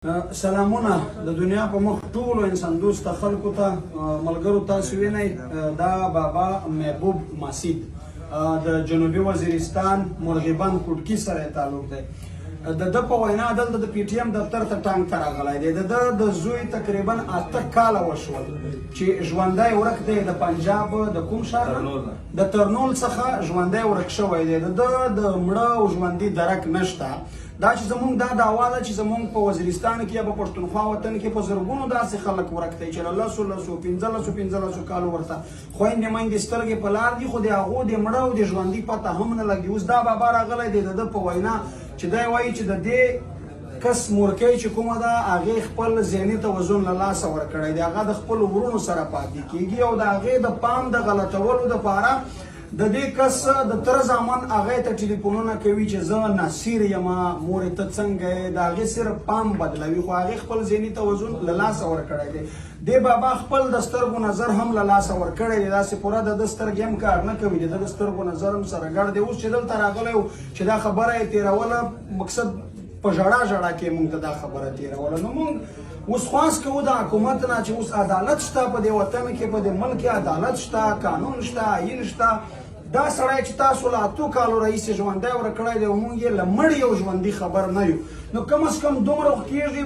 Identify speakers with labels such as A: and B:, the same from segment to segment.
A: سلامونه د دنیا په مخ ټولو انسان دوست خلکو ته ملګرو تاسو وینئ دا بابا محبوب ماسید د جنوبي وزیرستان مرغیبند کوټکي سره تعلق دی د ده په وینا دلته د پی ټي ایم دفتر ته ټانک ته راغلی دی د ده د زوی تقریبا 8 کاله وشول چې ژوندی ورک دی د پنجاب د کوم ښار د ترنول څخه ژوندی ورک شوی دی د ده د مړه او ژوندي درک نشته دا چې زمونږ دا دعوا ده چې زمونږ په وزیرستان کې یا په پښتونخوا وطن کې په زرګونو داسې خلک ورک دی چې له 15 کالو ورته خویندې میندې سترګې په لار دي خو د هغو د مړه او د ژوندي پته هم نه لګي اوس دا بابا راغلی دی د ده په وینا چې دی وایي چې د دې کس مورکۍ چې کومه ده هغې خپل ذهني توازن له لاسه ورکړی دی هغه د خپلو ورونو سره پاتې کېږي او د هغې د پام د غلطولو دپاره د دې کس د تره زامن هغې ته ټلیفونونه کوي چې زه ناصیر یم مورې ته څنګه یې د هغې صرف پام بدلوي خو هغې خپل ذهني توازن له لاسه ورکړی دی دې بابا خپل د سترګو نظر هم له لاسه ورکړی دی داسې پوره د ده سترګې هم کار نه کوي د ده د سترګو نظر هم سره ګډ دی اوس چې دلته راغلی و چې دا خبره یې تېروله مقصد په ژړا ژړا کې موږ ته دا خبره تېروله نو موږ اوس خواست کوو د حکومت نه چې اوس عدالت شته په دې وطن کې په دې ملک کې عدالت شته قانون شته آیین شته دا سړی چې تاسو له 8 کالو راهیسې ژوندی ورک کړی دی او موږ یې له مړي او ژوندي خبر نه یو نو کم از کم دومره کېږي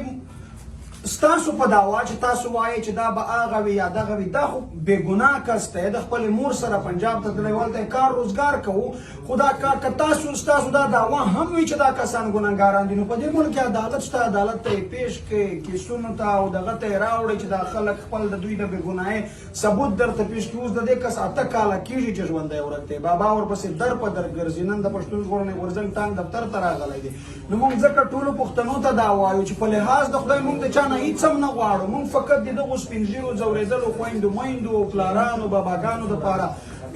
A: ستاسو په دعوا چې تاسو وایئ چې دا به هغه وي یا دغه وي دا خو بېګناه کس دی د خپلې مور سره پنجاب ته تللی هلته یې کار روزګار کوو خو دا کار که ستاسو دا دعوا هم وي چې دا کسان ګناهګاران دي نو په دې ملک کې عدالت شته عدالت ته یې پیش کړئ کیسونو ته او دغه ته یې راوړئ چې دا خلک خپل د دوی د بېګناهۍ ثبوت درته پیش کړي اوس د دې کس 8 کاله کېږي چې ژوندی ورک دی بابا ورپسې در په در ګرځي نن د پښتون ژغورنې غورځنګ ټانک دفتر ته راغلی دی نو موږ ځکه ټولو پښتنو ته دا وایو چې په لحاظ د خدای موږ د چا نه هیڅ هم نه غواړو موږ فقط د دغو سپین ږیرو ځورېدلو خویندو میندو او پلارانو باباګانو دپاره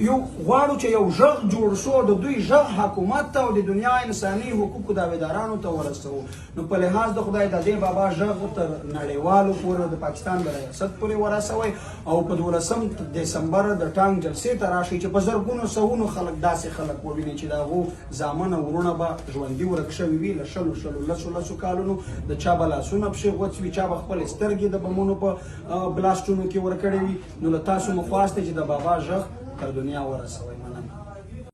A: یو غواړو چې یو غږ جوړ شو د دوی غږ حکومت ته او د دنیا انساني حقوقو دعویدارانو ته ورسوو نو په لحاظ د خدای د دې بابا غږ تر نړیوالو پورې د پاکستان د ریاست پورې ورسوئ او په 12 دسمبر د ټانک جلسې ته راشئ چې په زرګونو سوونو خلک داسې خلک ووینئ چې د هغو زامن او وروڼه به ژوندي ورک شوي وي له 10 کالونو د چا به لاسونه پښې غوڅ وي چا به خپلې سترګې د بمونو په بلاسټونو کې ورکړې وي نو له تاسو مو خواست دی چې د بابا غږ تر دنیا ورسوئ